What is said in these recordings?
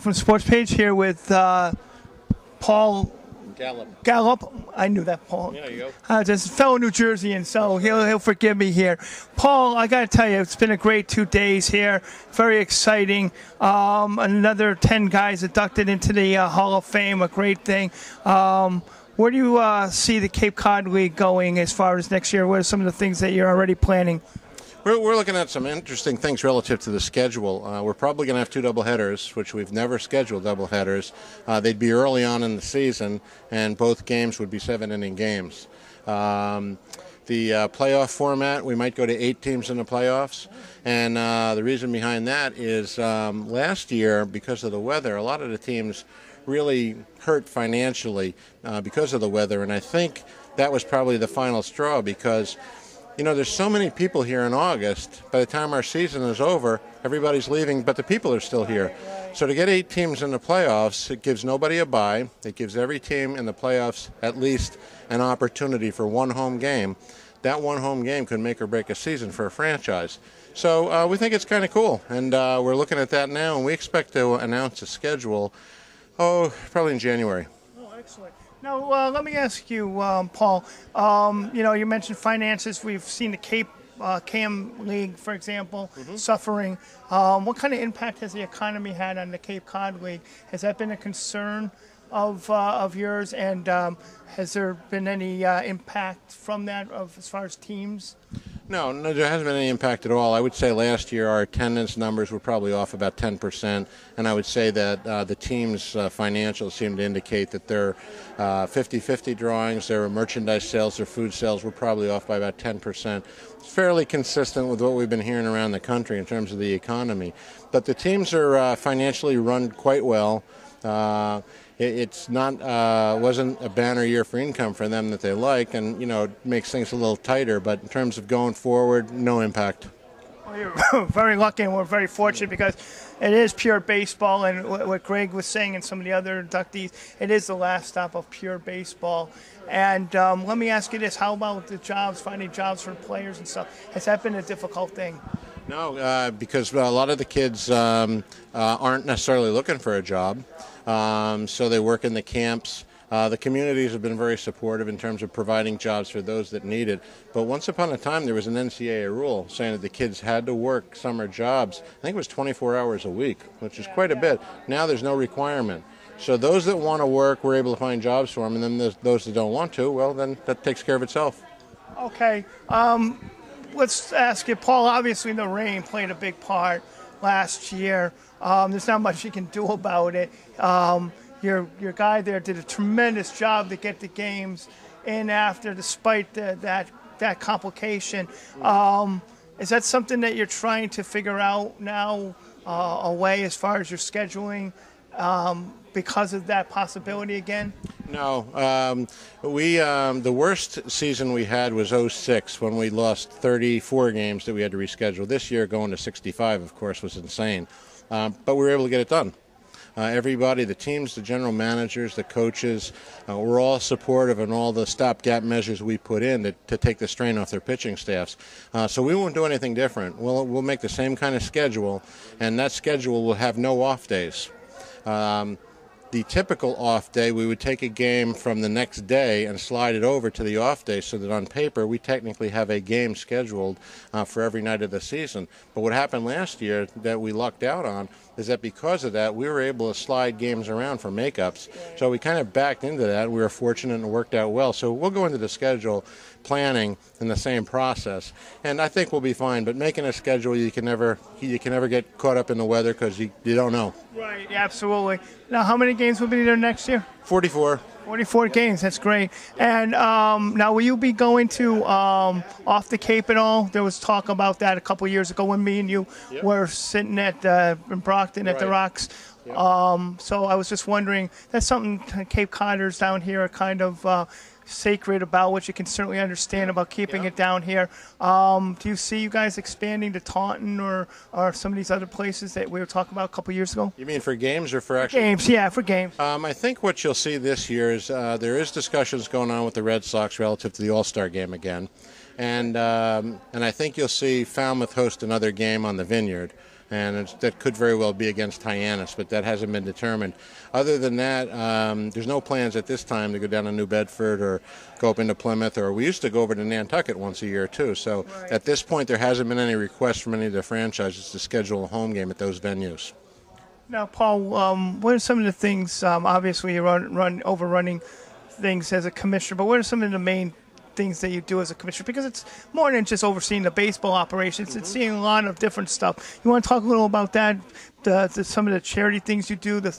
From Sports Page here with Paul Gallup. I knew that, Paul. Yeah, you go. Just a fellow New Jerseyan, so he'll forgive me here. Paul, I got to tell you, it's been a great 2 days here. Very exciting. Another 10 guys inducted into the Hall of Fame, a great thing. Where do you see the Cape Cod League going as far as next year? What are some of the things that you're already planning? We're looking at some interesting things relative to the schedule. We're probably going to have 2 doubleheaders, which we've never scheduled doubleheaders. They'd be early on in the season, and both games would be 7-inning games. The playoff format, we might go to 8 teams in the playoffs, and the reason behind that is last year, because of the weather, a lot of the teams really hurt financially because of the weather, and I think that was probably the final straw because there's so many people here in August. By the time our season is over, everybody's leaving, but the people are still here. So to get 8 teams in the playoffs, it gives nobody a bye. It gives every team in the playoffs at least an opportunity for 1 home game. That 1 home game could make or break a season for a franchise. So we think it's kind of cool, and we're looking at that now, and we expect to announce a schedule, probably in January. Oh, excellent. Now, let me ask you, Paul, you mentioned finances. We've seen the Cape Cam League, for example, suffering. What kind of impact has the economy had on the Cape Cod League? Has that been a concern of yours, and has there been any impact from that as far as teams? No, there hasn't been any impact at all. I would say last year our attendance numbers were probably off about 10%, and I would say that the team's financials seem to indicate that their 50-50 drawings, their merchandise sales, their food sales were probably off by about 10%. It's fairly consistent with what we've been hearing around the country in terms of the economy. But the teams are financially run quite well. It's not wasn't a banner year for income for them that they like, and it makes things a little tighter. But in terms of going forward, no impact. Well, you're very lucky, and we're very fortunate because it is pure baseball. And what Greg was saying, and some of the other inductees, it is the last stop of pure baseball. And let me ask you this: how about the jobs, finding jobs for players and stuff? Has that been a difficult thing? No, because a lot of the kids aren't necessarily looking for a job, so they work in the camps. The communities have been very supportive in terms of providing jobs for those that need it. But once upon a time, there was an NCAA rule saying that the kids had to work summer jobs. I think it was 24 hours a week, which is quite a bit. Now there's no requirement. So those that want to work, we're able to find jobs for them, and then those that don't want to, well, then that takes care of itself. Okay. Let's ask you, Paul, obviously the rain played a big part last year. There's not much you can do about it. Your guy there did a tremendous job to get the games in after, despite that complication. Is that something that you're trying to figure out now, a way as far as your scheduling, because of that possibility again? No. The worst season we had was 06 when we lost 34 games that we had to reschedule. This year, going to 65, of course, was insane. But we were able to get it done. Everybody, the teams, the general managers, the coaches, were all supportive in all the stopgap measures we put in to take the strain off their pitching staffs. So we won't do anything different. We'll make the same kind of schedule, and that schedule will have no off days. The typical off day, we would take a game from the next day and slide it over to the off day so that on paper we technically have a game scheduled for every night of the season. But what happened last year that we lucked out on is that because of that, we were able to slide games around for makeups. So we kind of backed into that. We were fortunate and it worked out well. So we'll go into the schedule planning in the same process, and I think we'll be fine. But making a schedule, you can never get caught up in the weather because you don't know. Right, absolutely. Now, how many games will be there next year? 44. 44 games, that's great. And now, will you be going to off the Cape at all? There was talk about that a couple of years ago when me and you were sitting at in Brockton at the Rocks. Yep. So I was just wondering, that's something Cape Codders down here are kind of sacred about, which you can certainly understand about keeping it down here. Do you see you guys expanding to Taunton or some of these other places that we were talking about a couple of years ago? You mean for games or for actual games? Yeah, for games. I think what you'll see this year is there is discussions going on with the Red Sox relative to the All-Star game again, and I think you'll see Falmouth host another game on the Vineyard. and that could very well be against Hyannis, but that hasn't been determined. Other than that, there's no plans at this time to go down to New Bedford or go up into Plymouth, or we used to go over to Nantucket once a year too. So at this point, there hasn't been any requests from any of the franchises to schedule a home game at those venues. Now, Paul, what are some of the things? Obviously, you're overrunning things as a commissioner, but what are some of the main things that you do as a commissioner? Because it's more than just overseeing the baseball operations. It's seeing a lot of different stuff. You want to talk a little about that? Some of the charity things you do, the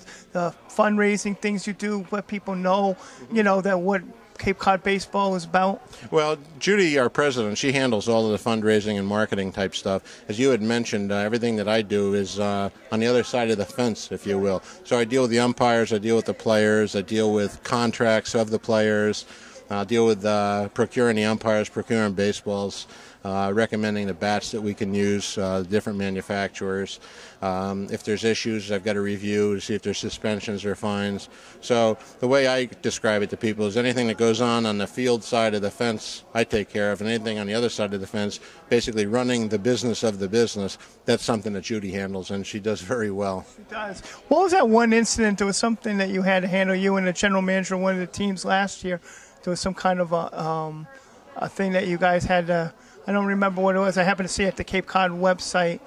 fundraising things you do, let people know, that what Cape Cod baseball is about? Well, Judy, our president, she handles all of the fundraising and marketing type stuff. As you had mentioned, everything that I do is on the other side of the fence, if you will. So I deal with the umpires, I deal with the players, I deal with contracts of the players, deal with procuring the umpires, procuring baseballs, recommending the bats that we can use, different manufacturers. If there's issues, I've got to review to see if there's suspensions or fines. So the way I describe it to people is anything that goes on the field side of the fence, I take care of, and anything on the other side of the fence, basically running the business of the business, that's something that Judy handles, and she does very well. She does. What was that one incident? There was something that you had to handle, you and the general manager of one of the teams last year. There was some kind of a thing that you guys had to, I don't remember what it was. I happened to see it at the Cape Cod website.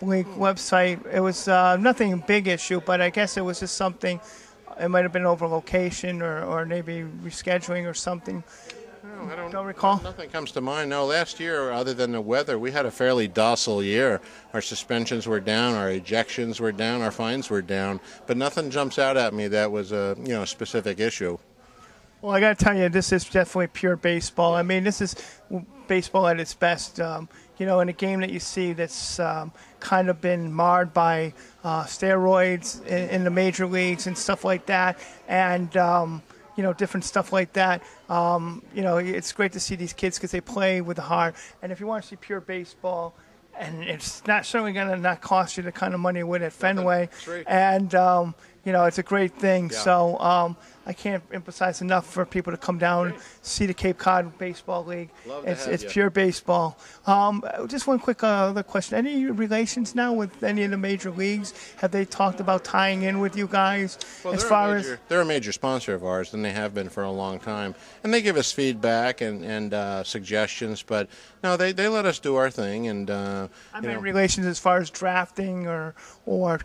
It was nothing big issue, but I guess it was just something. It might have been over location or maybe rescheduling or something. No, I don't recall. Nothing comes to mind. No, last year, other than the weather, we had a fairly docile year. Our suspensions were down, our ejections were down, our fines were down, but nothing jumps out at me that was a specific issue. Well, I got to tell you, this is definitely pure baseball. I mean, this is baseball at its best. In a game that you see that's kind of been marred by steroids in the major leagues and stuff like that, and different stuff like that. It's great to see these kids because they play with the heart. And if you want to see pure baseball, and it's not certainly going to not cost you the kind of money it would at Fenway, and it's a great thing. Yeah. So I can't emphasize enough for people to come down and see the Cape Cod Baseball League. It's pure baseball. Just one quick other question. Any relations now with any of the major leagues? Have they talked about tying in with you guys? Well, they're a major sponsor of ours, and they have been for a long time. And they give us feedback and suggestions, but no, they let us do our thing. And I mean relations as far as drafting or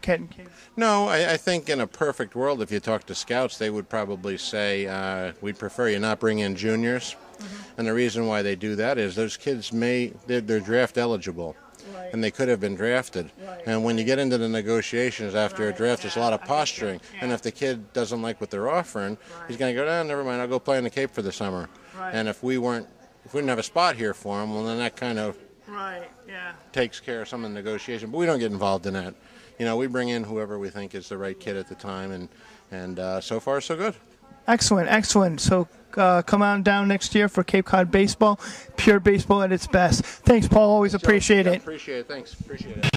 getting kids? No, I think in a perfect world, if you talk to scouts, they would probably say we'd prefer you not bring in juniors. And the reason why they do that is those kids they're draft eligible. Right. And they could have been drafted. Right. And when you get into the negotiations after a draft, there's a lot of posturing. Yeah. And if the kid doesn't like what they're offering, he's going to go, never mind, I'll go play in the Cape for the summer. Right. And if we didn't have a spot here for him, well, then that kind of takes care of some of the negotiation. But we don't get involved in that. We bring in whoever we think is the right kid at the time, and so far so good. Excellent. So come on down next year for Cape Cod baseball, pure baseball at its best. Thanks, Paul. Always appreciate it. Appreciate it. Thanks. Appreciate it.